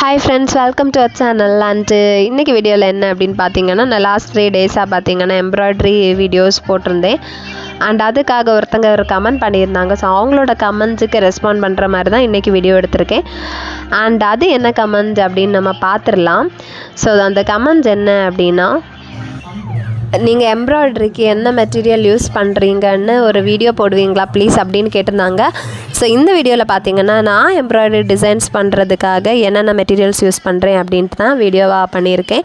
Hi friends, welcome to our channel. And இன்னைக்கு வீடியோவில் என்ன அப்படின்னு பார்த்தீங்கன்னா, நான் லாஸ்ட் 3 டேஸாக பார்த்தீங்கன்னா எம்ப்ராய்டரி வீடியோஸ் போட்டிருந்தேன். அண்ட் அதுக்காக ஒருத்தங்க ஒரு கமெண்ட் பண்ணியிருந்தாங்க. ஸோ அவங்களோட கமெண்ட்ஸுக்கு ரெஸ்பாண்ட் பண்ணுற மாதிரி தான் இன்றைக்கி வீடியோ எடுத்திருக்கேன். அண்ட் அது என்ன கமெண்ட் அப்படின்னு நம்ம பார்த்துடலாம். ஸோ அந்த கமெண்ட்ஸ் என்ன அப்படின்னா, நீங்கள் எம்ப்ராய்டரிக்கு என்ன மெட்டீரியல் யூஸ் பண்ணுறீங்கன்னு ஒரு வீடியோ போடுவீங்களா ப்ளீஸ் அப்படின்னு கேட்டிருந்தாங்க. ஸோ இந்த வீடியோவில் பார்த்தீங்கன்னா நான் எம்ப்ராய்டரி டிசைன்ஸ் பண்ணுறதுக்காக என்னென்ன மெட்டீரியல்ஸ் யூஸ் பண்ணுறேன் அப்படின்ட்டு தான் வீடியோவாக பண்ணியிருக்கேன்.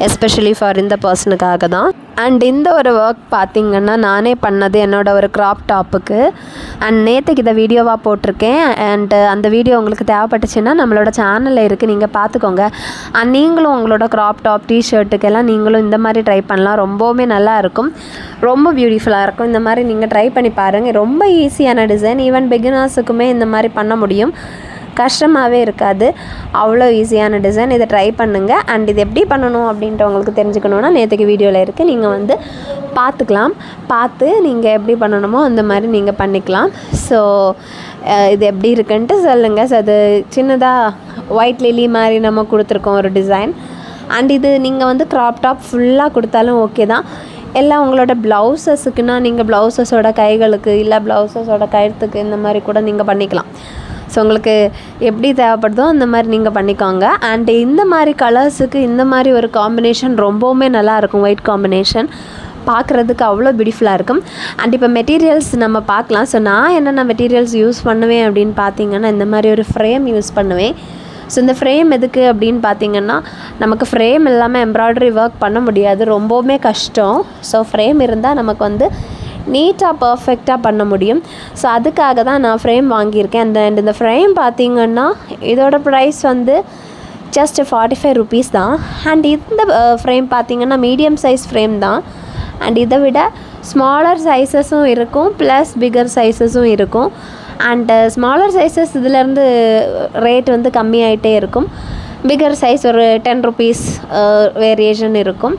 எஸ்பெஷலி ஃபார் இந்த பர்சனுக்காக தான். அண்ட் இந்த ஒரு ஒர்க் பார்த்திங்கன்னா நானே பண்ணது என்னோட ஒரு க்ராப் டாப்புக்கு. அண்ட் நேற்றுக்கு இதை வீடியோவாக போட்டிருக்கேன். அண்டு அந்த வீடியோ உங்களுக்கு தேவைப்பட்டுச்சுன்னா நம்மளோட சேனலில் இருக்குது, நீங்கள் பார்த்துக்கோங்க. அண்ட் நீங்களும் உங்களோட க்ராப் டாப் டிஷர்ட்டுக்கெல்லாம் நீங்களும் இந்த மாதிரி ட்ரை பண்ணலாம். ரொம்பவுமே நல்லா இருக்கும், ரொம்ப பியூட்டிஃபுல்லாக இருக்கும். இந்த மாதிரி நீங்கள் ட்ரை பண்ணி பாருங்கள். ரொம்ப ஈஸியான டிசைன், ஈவன் பிகினர்ஸுக்குமே இந்த மாதிரி பண்ண முடியும், கஷ்டமாகவே இருக்காது. அவ்வளோ ஈஸியான டிசைன். இதை ட்ரை பண்ணுங்கள். அண்ட் இது எப்படி பண்ணணும் அப்படின்ட்டு உங்களுக்கு தெரிஞ்சுக்கணுன்னா நேற்றுக்கு வீடியோவில் இருக்குது, நீங்கள் பார்த்துக்கலாம். பார்த்து நீங்கள் எப்படி பண்ணணுமோ அந்த மாதிரி நீங்கள் பண்ணிக்கலாம். ஸோ இது எப்படி இருக்குன்ட்டு சொல்லுங்கள். ஸோ அது சின்னதாக ஒயிட் லில்லி மாதிரி நம்ம கொடுத்துருக்கோம் ஒரு டிசைன். அண்ட் இது நீங்கள் க்ராப் டாப் ஃபுல்லாக கொடுத்தாலும் ஓகே தான். எல்லாம் உங்களோட ப்ளவுஸஸுக்குன்னா நீங்கள் ப்ளவுஸஸோட கைகளுக்கு இல்லை ப்ளவுஸஸோட கழுத்துக்கு இந்த மாதிரி கூட நீங்கள் பண்ணிக்கலாம். ஸோ உங்களுக்கு எப்படி தேவைப்படுதோ அந்த மாதிரி நீங்கள் பண்ணிக்கோங்க. அண்ட் இந்த மாதிரி கலர்ஸுக்கு இந்த மாதிரி ஒரு காம்பினேஷன் ரொம்பவுமே நல்லாயிருக்கும். ஒயிட் காம்பினேஷன் பார்க்குறதுக்கு அவ்வளோ பியூட்டிஃபுல்லாக இருக்கும். அண்ட் இப்போ மெட்டீரியல்ஸ் நம்ம பார்க்கலாம். ஸோ நான் என்னென்ன மெட்டீரியல்ஸ் யூஸ் பண்ணுவேன் அப்படின்னு பார்த்தீங்கன்னா, இந்த மாதிரி ஒரு ஃப்ரேம் யூஸ் பண்ணுவேன். ஸோ இந்த ஃப்ரேம் எதுக்கு அப்படின்னு பார்த்தீங்கன்னா, நமக்கு ஃப்ரேம் இல்லாமல் எம்ப்ராய்டரி ஒர்க் பண்ண முடியாது, ரொம்பவுமே கஷ்டம். ஸோ ஃப்ரேம் இருந்தால் நமக்கு நீட்டாக பர்ஃபெக்டாக பண்ண முடியும். ஸோ அதுக்காக தான் நான் ஃப்ரேம் வாங்கியிருக்கேன். அண்ட் இந்த ஃப்ரேம் பார்த்திங்கன்னா இதோட ப்ரைஸ் ஜஸ்ட் 45 rupees தான். அண்ட் இந்த ஃப்ரேம் பார்த்திங்கன்னா மீடியம் சைஸ் ஃப்ரேம் தான். அண்ட் இதை விட ஸ்மாலர் சைஸஸும் இருக்கும், ப்ளஸ் பிகர் சைஸஸும் இருக்கும். அண்டு ஸ்மாலர் சைஸஸ் இதிலேருந்து ரேட் கம்மியாகிட்டே இருக்கும். பிகர் சைஸ் ஒரு 10 rupees வேரியேஷன் இருக்கும்.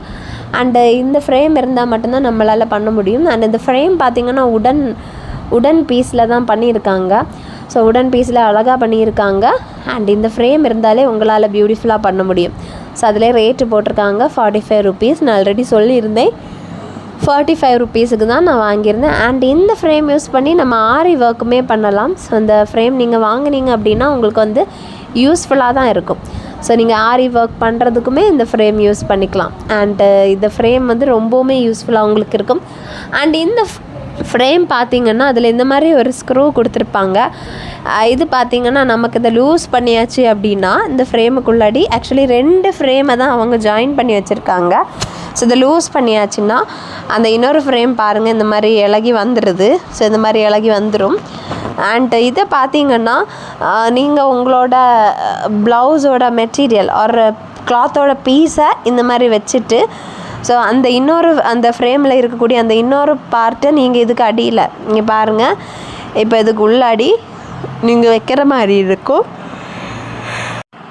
அண்டு இந்த ஃப்ரேம் இருந்தால் மட்டும்தான் நம்மளால் பண்ண முடியும். அண்ட் இந்த ஃப்ரேம் பார்த்திங்கன்னா உடன் பீஸில் தான் பண்ணியிருக்காங்க. ஸோ உடன் பீஸில் அழகாக பண்ணியிருக்காங்க. அண்ட் இந்த ஃப்ரேம் இருந்தாலே உங்களால் பியூட்டிஃபுல்லாக பண்ண முடியும். ஸோ அதிலே ரேட்டு போட்டிருக்காங்க 45 rupees. நான் ஆல்ரெடி சொல்லியிருந்தேன் 45 rupeesக்கு தான் நான் வாங்கியிருந்தேன். அண்ட் இந்த ஃப்ரேம் யூஸ் பண்ணி நம்ம ஆரி ஒர்க்குமே பண்ணலாம். ஸோ அந்த ஃப்ரேம் நீங்கள் வாங்கினீங்க அப்படின்னா உங்களுக்கு யூஸ்ஃபுல்லாக தான் இருக்கும். ஸோ நீங்கள் ஆரி ஒர்க் பண்ணுறதுக்குமே இந்த ஃப்ரேம் யூஸ் பண்ணிக்கலாம். அண்டு இந்த ஃப்ரேம் ரொம்பவுமே யூஸ்ஃபுல்லாக உங்களுக்கு இருக்கும். அண்ட் இந்த ஃப்ரேம் பார்த்திங்கன்னா அதில் இந்த மாதிரி ஒரு ஸ்க்ரூ கொடுத்துருப்பாங்க. இது பார்த்திங்கன்னா நமக்கு இதை லூஸ் பண்ணியாச்சு அப்படின்னா இந்த ஃப்ரேமுக்குள்ளாடி ஆக்சுவலி 2 ஃப்ரேமை தான் அவங்க ஜாயின் பண்ணி வச்சுருக்காங்க. ஸோ இதை லூஸ் பண்ணியாச்சுன்னா அந்த இன்னொரு ஃப்ரேம் பாருங்கள் இந்த மாதிரி இலகி வந்துடுது. ஸோ இந்த மாதிரி இலகி வந்துடும். அண்ட் இதை பார்த்திங்கன்னா நீங்கள் உங்களோட ப்ளவுஸோட மெட்டீரியல் ஒரு கிளாத்தோட பீஸை இந்த மாதிரி வச்சுட்டு, ஸோ அந்த ஃப்ரேமில் இருக்கக்கூடிய அந்த இன்னொரு பார்ட்டை நீங்கள் இதுக்கு அடியில் இங்கே பாருங்கள், இப்போ இதுக்கு உள்ளாடி நீங்கள் வைக்கிற மாதிரி இருக்கும்.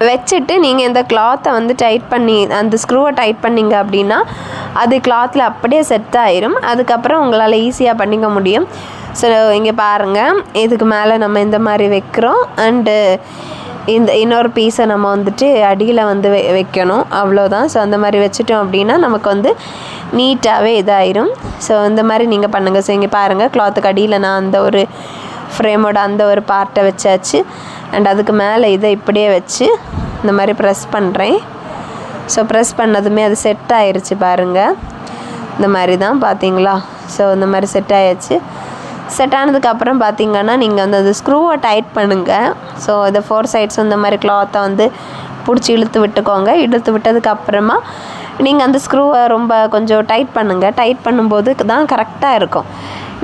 வச்சுட்டு நீங்கள் இந்த கிளாத்தை டைட் பண்ணி அந்த ஸ்க்ரூவை டைட் பண்ணிங்க அப்படின்னா அது கிளாத்தில் அப்படியே செட் ஆயிரும். அதுக்கப்புறம் உங்களால் ஈஸியாக பண்ணிக்க முடியும். ஸோ இங்கே பாருங்கள், இதுக்கு மேலே நம்ம இந்த மாதிரி வைக்கிறோம். அண்டு இந்த இன்னொரு பீஸை நம்ம அடியில் வைக்கணும், அவ்வளோதான். ஸோ அந்த மாதிரி வச்சுட்டோம் அப்படின்னா நமக்கு நீட்டாகவே இதாயிரும். ஸோ இந்த மாதிரி நீங்கள் பண்ணுங்கள். ஸோ இங்கே பாருங்கள், கிளாத்துக்கு அடியில் நான் அந்த ஒரு ஃப்ரேமோட அந்த ஒரு பார்ட்டை வச்சாச்சு. அண்ட் அதுக்கு மேலே இதை இப்படியே வச்சு இந்த மாதிரி ப்ரெஸ் பண்ணுறேன். ஸோ ப்ரெஸ் பண்ணதுமே அது செட் ஆயிடுச்சு பாருங்கள். இந்த மாதிரி தான் பார்த்தீங்களா? ஸோ இந்த மாதிரி செட் ஆகிடுச்சு. செட் ஆனதுக்கப்புறம் பார்த்திங்கன்னா நீங்கள் அந்த ஸ்க்ரூவை டைட் பண்ணுங்கள். ஸோ இதை 4 sides இந்த மாதிரி கிளாத்தை பிடிச்சி இழுத்து விட்டுக்கோங்க. இழுத்து விட்டதுக்கப்புறமா நீங்கள் அந்த ஸ்க்ரூவை ரொம்ப கொஞ்சம் டைட் பண்ணுங்கள். டைட் பண்ணும்போது தான் கரெக்டாக இருக்கும்.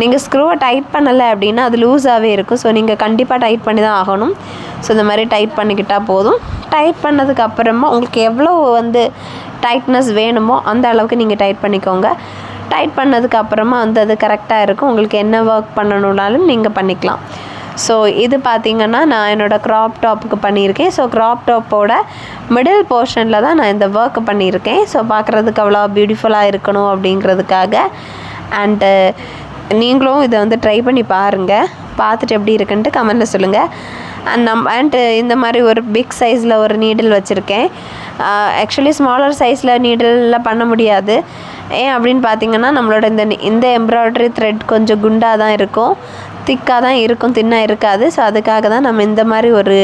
நீங்கள் ஸ்க்ரூவை டைட் பண்ணலை அப்படின்னா அது லூஸாகவே இருக்கும். ஸோ நீங்கள் கண்டிப்பாக டைட் பண்ணி தான் ஆகணும். ஸோ இந்த மாதிரி டைட் பண்ணிக்கிட்டால் போதும். டைட் பண்ணதுக்கப்புறமா உங்களுக்கு எவ்வளோ டைட்னஸ் வேணுமோ அந்த அளவுக்கு நீங்கள் டைட் பண்ணிக்கோங்க. டைட் பண்ணதுக்கப்புறமா அது கரெக்டாக இருக்கும். உங்களுக்கு என்ன ஒர்க் பண்ணணுன்னாலும் நீங்கள் பண்ணிக்கலாம். ஸோ இது பார்த்திங்கன்னா நான் என்னோடய க்ராப் டாப்புக்கு பண்ணியிருக்கேன். ஸோ க்ராப் டாப்போட மிடில் போர்ஷனில் தான் நான் இந்த ஒர்க் பண்ணியிருக்கேன். ஸோ பார்க்குறதுக்கு அவ்வளோ பியூட்டிஃபுல்லாக இருக்கணும் அப்படிங்கிறதுக்காக. அண்டு நீங்களும் இதை ட்ரை பண்ணி பாருங்கள். பார்த்துட்டு எப்படி இருக்குன்ட்டு கமெண்ட்டில் சொல்லுங்கள். அண்ட் இந்த மாதிரி ஒரு பிக் சைஸில் ஒரு நீடில் வச்சுருக்கேன். ஆக்சுவலி ஸ்மாலர் சைஸில் நீடிலில் பண்ண முடியாது. ஏன் அப்படின்னு பார்த்தீங்கன்னா நம்மளோட இந்த எம்ப்ராய்டரி த்ரெட் கொஞ்சம் குண்டாக தான் இருக்கும், திக்காக தான் இருக்கும், தின்னாக இருக்காது. ஸோ அதுக்காக தான் நம்ம இந்த மாதிரி ஒரு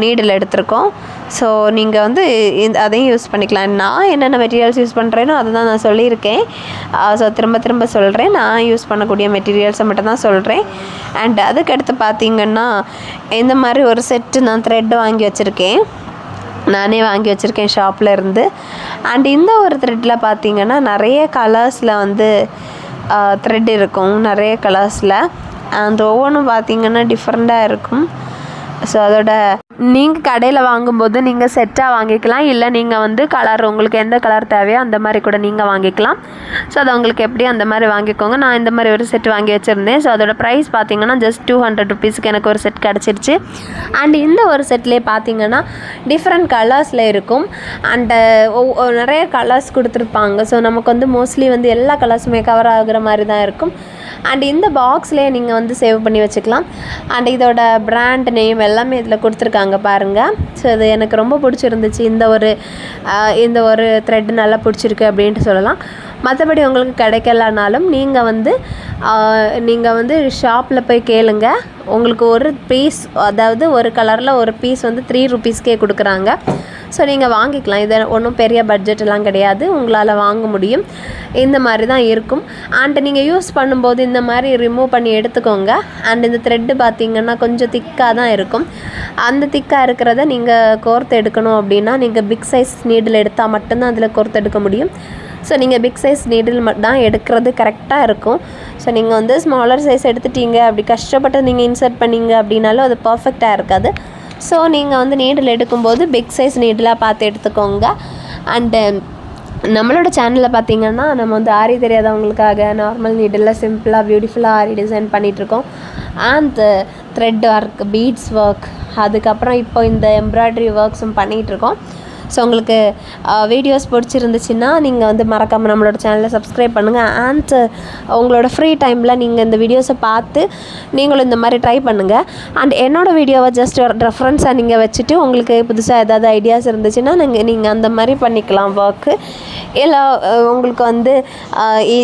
நீடில் எடுத்திருக்கோம். ஸோ நீங்கள் வந்து அதையும் யூஸ் பண்ணிக்கலாம். நான் என்னென்ன மெட்டீரியல்ஸ் யூஸ் பண்ணுறேனோ அதை தான் நான் சொல்லியிருக்கேன். ஸோ திரும்ப சொல்கிறேன், நான் யூஸ் பண்ணக்கூடிய மெட்டீரியல்ஸை மட்டும் தான் சொல்கிறேன். அண்ட் அதுக்கடுத்து பார்த்திங்கன்னா இந்த மாதிரி ஒரு செட்டு நான் த்ரெட் வாங்கி வச்சுருக்கேன், நானே வாங்கி வச்சுருக்கேன் ஷாப்பில் இருந்து. அண்ட் இந்த ஒரு த்ரெட்டில் பார்த்திங்கன்னா நிறைய கலர்ஸில் வந்து த்ரெட் இருக்கும், நிறைய கலர்ஸில். அண்ட் ஒவ்வொன்றும் பார்த்திங்கன்னா டிஃப்ரெண்ட்டாக இருக்கும். ஸோ அதோட நீங்கள் கடையில் வாங்கும்போது நீங்கள் செட்டாக வாங்கிக்கலாம், இல்லை நீங்கள் வந்து கலர் உங்களுக்கு எந்த கலர் தேவையோ அந்த மாதிரி கூட நீங்கள் வாங்கிக்கலாம். ஸோ அது உங்களுக்கு எப்படி அந்த மாதிரி வாங்கிக்கோங்க. நான் இந்த மாதிரி ஒரு செட் வாங்கி வச்சுருந்தேன். ஸோ அதோட ப்ரைஸ் பார்த்திங்கன்னா ஜஸ்ட் 200 ருபீஸ்க்கு எனக்கு ஒரு செட் கிடச்சிருச்சு. அண்ட் இந்த ஒரு செட்லேயே பார்த்திங்கன்னா டிஃப்ரெண்ட் கலர்ஸில் இருக்கும். அண்டு நிறைய கலர்ஸ் கொடுத்துருப்பாங்க. ஸோ நமக்கு வந்து மோஸ்ட்லி வந்து எல்லா கலர்ஸுமே கவர் ஆகுற மாதிரி தான் இருக்கும். அண்ட் இந்த பாக்ஸ்லேயே நீங்கள் வந்து சேவ் பண்ணி வச்சுக்கலாம். அண்ட் இதோட பிராண்ட் நேம் எல்லாமே இதில் கொடுத்துருக்காங்க பாருங்கள். ஸோ இது எனக்கு ரொம்ப பிடிச்சிருந்துச்சு. இந்த ஒரு த்ரெட் நல்லா பிடிச்சிருக்கு அப்படின்ட்டு சொல்லலாம். மற்றபடி உங்களுக்கு கிடைக்கலனாலும் நீங்கள் வந்து ஷாப்பில் போய் கேளுங்க. உங்களுக்கு ஒரு பீஸ், அதாவது ஒரு கலரில் ஒரு பீஸ் வந்து 3 ருபீஸ்க்கே கொடுக்குறாங்க. ஸோ நீங்கள் வாங்கிக்கலாம். இது ஒன்றும் பெரிய பட்ஜெட்டெல்லாம் கிடையாது, உங்களால் வாங்க முடியும். இந்த மாதிரி தான் இருக்கும். அண்ட் நீங்கள் யூஸ் பண்ணும்போது இந்த மாதிரி ரிமூவ் பண்ணி எடுத்துக்கோங்க. அண்ட் இந்த த்ரெட்டு பார்த்திங்கன்னா கொஞ்சம் திக்காக தான் இருக்கும். அந்த திக்காக இருக்கிறத நீங்கள் கோர்த்து எடுக்கணும் அப்படின்னா நீங்கள் பிக் சைஸ் நீடில் எடுத்தால் மட்டும்தான் அதில் கோர்த்து எடுக்க முடியும். ஸோ நீங்கள் பிக் சைஸ் நீடில் தான் எடுக்கிறது கரெக்டாக இருக்கும். ஸோ நீங்கள் வந்து ஸ்மாலர் சைஸ் எடுத்துட்டீங்க, அப்படி கஷ்டப்பட்டு நீங்கள் இன்சர்ட் பண்ணிங்க அப்படின்னாலும் அது பர்ஃபெக்டாக இருக்காது. ஸோ நீங்கள் வந்து நீடில் எடுக்கும்போது பிக் சைஸ் நீடிலாக பார்த்து எடுத்துக்கோங்க. அண்டு நம்மளோட சேனலில் பார்த்திங்கன்னா நம்ம வந்து ஆரி தெரியாதவங்களுக்காக நார்மல் நீடில் சிம்பிளாக பியூட்டிஃபுல்லாக ஆரி டிசைன் பண்ணிகிட்ருக்கோம். And thread work, beads work, அதுக்கப்புறம் இப்போ இந்த எம்ப்ராய்டரி ஒர்க்ஸும் பண்ணிகிட்ருக்கோம். ஸோ உங்களுக்கு வீடியோஸ் பிடிச்சிருந்துச்சுன்னா நீங்கள் வந்து மறக்காமல் நம்மளோட சேனலை சப்ஸ்கிரைப் பண்ணுங்கள். அண்ட் உங்களோட ஃப்ரீ டைமில் நீங்கள் இந்த வீடியோஸை பார்த்து நீங்களும் இந்த மாதிரி ட்ரை பண்ணுங்கள். அண்ட் என்னோடய வீடியோவை ஜஸ்ட் ரெஃபரன்ஸாக நீங்கள் வச்சுட்டு உங்களுக்கு புதுசாக ஏதாவது ஐடியாஸ் இருந்துச்சுன்னா நீங்கள் அந்த மாதிரி பண்ணிக்கலாம் ஒர்க்கு. இல்லை உங்களுக்கு வந்து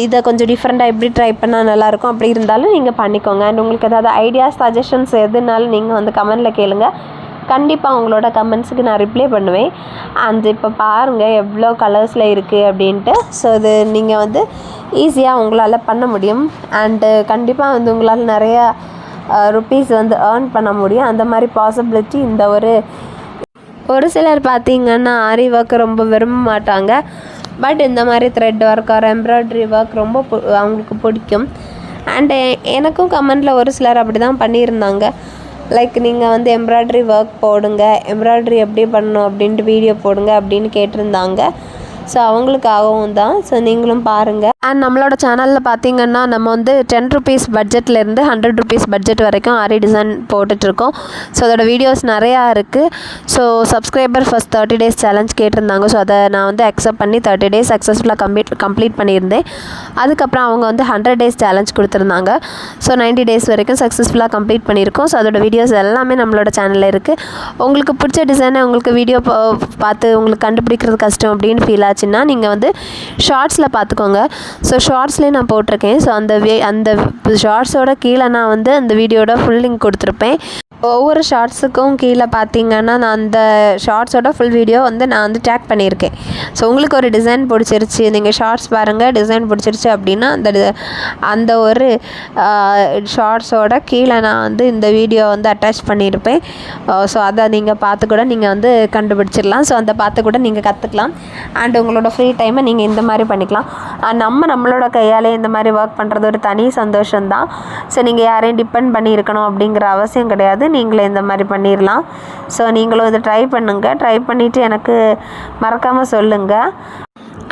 இதை கொஞ்சம் டிஃப்ரெண்ட்டாக எப்படி ட்ரை பண்ணால் நல்லாயிருக்கும் அப்படி இருந்தாலும் நீங்கள் பண்ணிக்கோங்க. அண்ட் உங்களுக்கு ஏதாவது ஐடியாஸ், சஜஷன்ஸ் எதுனாலும் நீங்கள் வந்து கமெண்டில் கேளுங்கள். கண்டிப்பாக உங்களோட கமெண்ட்ஸுக்கு நான் ரிப்ளை பண்ணுவேன். அண்ட் இப்போ பாருங்கள் எவ்வளோ கலர்ஸில் இருக்குது அப்படின்ட்டு. ஸோ இது நீங்கள் வந்து ஈஸியாக உங்களால் பண்ண முடியும். அண்டு கண்டிப்பாக வந்து உங்களால் நிறையா ருப்பீஸ் வந்து ஏர்ன் பண்ண முடியும். அந்த மாதிரி பாசிபிலிட்டி இந்த ஒரு சிலர் பார்த்திங்கன்னா ஆரி ஒர்க் ரொம்ப விரும்ப மாட்டாங்க. பட் இந்த மாதிரி thread work or embroidery work ரொம்ப அவங்களுக்கு பிடிக்கும். அண்டு எனக்கும் கமெண்டில் ஒரு சிலர் அப்படி தான் பண்ணியிருந்தாங்க. லைக் நீங்கள் வந்து எம்ப்ராய்டரி ஒர்க் போடுங்க, எம்ப்ராய்டரி எப்படி பண்ணணும் அப்படின்ட்டு வீடியோ போடுங்க அப்படின்னு கேட்டிருந்தாங்க. ஸோ அவங்களுக்காகவும் தான். ஸோ நீங்களும் பாருங்கள். அண்ட் நம்மளோட சேனலில் பார்த்திங்கன்னா நம்ம வந்து 10 ருபீஸ் பட்ஜெட்லேருந்து 100 ருபீஸ் பட்ஜெட் வரைக்கும் ஆரி டிசைன் போட்டுட்ருக்கோம். ஸோ அதோட வீடியோஸ் நிறையா இருக்குது. So subscriber first 30 days challenge கேட்டிருந்தாங்க. ஸோ அதை நான் வந்து அக்செப்ட் பண்ணி 30 days சக்ஸஸ்ஃபுல்லாக கம்ப்ளீட் பண்ணியிருந்தேன். அதுக்கப்புறம் அவங்க வந்து 100 days சேலஞ்ச் கொடுத்துருந்தாங்க. ஸோ 90 days வரைக்கும் சக்ஸஸ்ஃபுல்லாக கம்ப்ளீட் பண்ணியிருக்கோம். ஸோ அதோட வீடியோஸ் எல்லாமே நம்மளோட சேனலில் இருக்குது. உங்களுக்கு பிடிச்ச டிசைனை உங்களுக்கு வீடியோ பார்த்து உங்களுக்கு கண்டுபிடிக்கிறது கஷ்டம் அப்படின்னு ஃபீல் ஆச்சுன்னா நீங்கள் வந்து ஷார்ட்ஸில் பார்த்துக்கோங்க. ஸோ ஷார்ட்ஸ்லேயே நான் போட்டிருக்கேன். ஸோ அந்த ஷார்ட்ஸோட கீழே நான் வந்து அந்த வீடியோட ஃபுல் லிங்க் கொடுத்துருப்பேன். ஒவ்வொரு ஷார்ட்ஸுக்கும் கீழே பார்த்தீங்கன்னா நான் அந்த ஷார்ட்ஸோட ஃபுல் வீடியோ வந்து நான் வந்து டேக் பண்ணியிருக்கேன். ஸோ உங்களுக்கு ஒரு டிசைன் பிடிச்சிருச்சு, நீங்கள் ஷார்ட்ஸ் பாருங்கள், டிசைன் பிடிச்சிருச்சு அப்படின்னா அந்த ஒரு ஷார்ட்ஸோட கீழே நான் வந்து இந்த வீடியோ வந்து அட்டாச் பண்ணியிருப்பேன். ஸோ அதை நீங்கள் பார்த்து கூட நீங்கள் வந்து கண்டுபிடிச்சிடலாம். ஸோ அதை பார்த்து கூட நீங்கள் கற்றுக்கலாம். அண்ட் உங்களோட ஃப்ரீ டைமை நீங்கள் இந்த மாதிரி பண்ணிக்கலாம். நம்மளோட கையாலே இந்த மாதிரி ஒர்க் பண்ணுறது ஒரு தனி சந்தோஷம்தான். ஸோ நீங்கள் யாரையும் டிபெண்ட் பண்ணி இருக்கணும் அப்படிங்கிற அவசியம் கிடையாது. நீங்களே இந்த மாதிரி பண்ணிடலாம். ஸோ நீங்களும் இதை ட்ரை பண்ணுங்கள். ட்ரை பண்ணிவிட்டு எனக்கு மறக்காமல் சொல்லுங்கள்.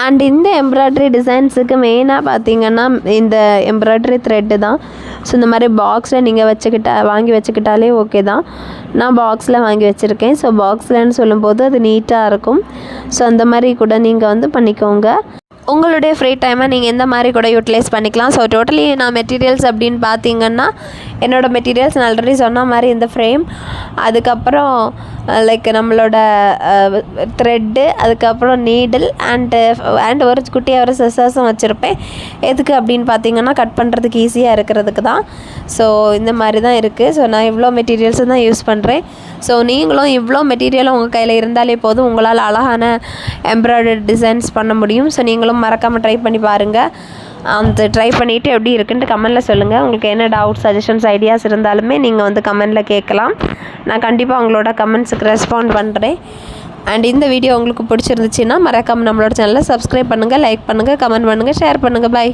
அண்ட் இந்த எம்ப்ராய்டரி டிசைன்ஸுக்கு மெயினாக பார்த்தீங்கன்னா இந்த எம்ப்ராய்டரி த்ரெட்டு தான். ஸோ இந்த மாதிரி பாக்ஸில் நீங்கள் வாங்கி வச்சுக்கிட்டாலே ஓகே தான். நான் பாக்ஸில் வாங்கி வச்சுருக்கேன். ஸோ பாக்ஸ்லன்னு சொல்லும்போது அது நீட்டாக இருக்கும். ஸோ அந்த மாதிரி கூட நீங்கள் வந்து பண்ணிக்கோங்க. உங்களுடைய ஃப்ரீ டைமை நீங்கள் எந்த மாதிரி கூட யூட்டிலைஸ் பண்ணிக்கலாம். ஸோ டோட்டலி நான் மெட்டீரியல்ஸ் அப்படின்னு பார்த்தீங்கன்னா என்னோடய மெட்டீரியல்ஸ் நான் ஆல்ரெடி சொன்ன மாதிரி இந்த ஃப்ரேம், அதுக்கப்புறம் லைக் நம்மளோட த்ரெட்டு, அதுக்கப்புறம் நீடில் அண்ட் ஒரு குட்டியாக ஒரு சிசர்ஸும் வச்சுருப்பேன். எதுக்கு அப்படின்னு பார்த்தீங்கன்னா கட் பண்ணுறதுக்கு ஈஸியாக இருக்கிறதுக்கு தான். ஸோ இந்த மாதிரி தான் இருக்குது. ஸோ நான் இவ்வளோ மெட்டீரியல்ஸை தான் யூஸ் பண்ணுறேன். ஸோ நீங்களும் இவ்வளோ மெட்டீரியலும் உங்கள் கையில் இருந்தாலே போதும், உங்களால் அழகான எம்ப்ராய்டரி டிசைன்ஸ் பண்ண முடியும். ஸோ நீங்களும் மறக்காமல் ட்ரை பண்ணி பாருங்கள். அந்த ட்ரை பண்ணிவிட்டு எப்படி இருக்குன்ட்டு கமெண்ட்டில் சொல்லுங்கள். உங்களுக்கு என்ன டவுட், சஜஷன்ஸ், ஐடியாஸ் இருந்தாலுமே நீங்கள் வந்து கமெண்ட்டில் கேட்கலாம். நான் கண்டிப்பாக உங்களோட கமெண்ட்ஸுக்கு ரெஸ்பாண்ட் பண்ணுறேன். அண்ட் இந்த வீடியோ உங்களுக்கு பிடிச்சிருந்துச்சின்னா மறக்காமல் நம்மளோட சேனலை சப்ஸ்கிரைப் பண்ணுங்கள், லைக் பண்ணுங்கள், கமெண்ட் பண்ணுங்கள், ஷேர் பண்ணுங்கள். பை.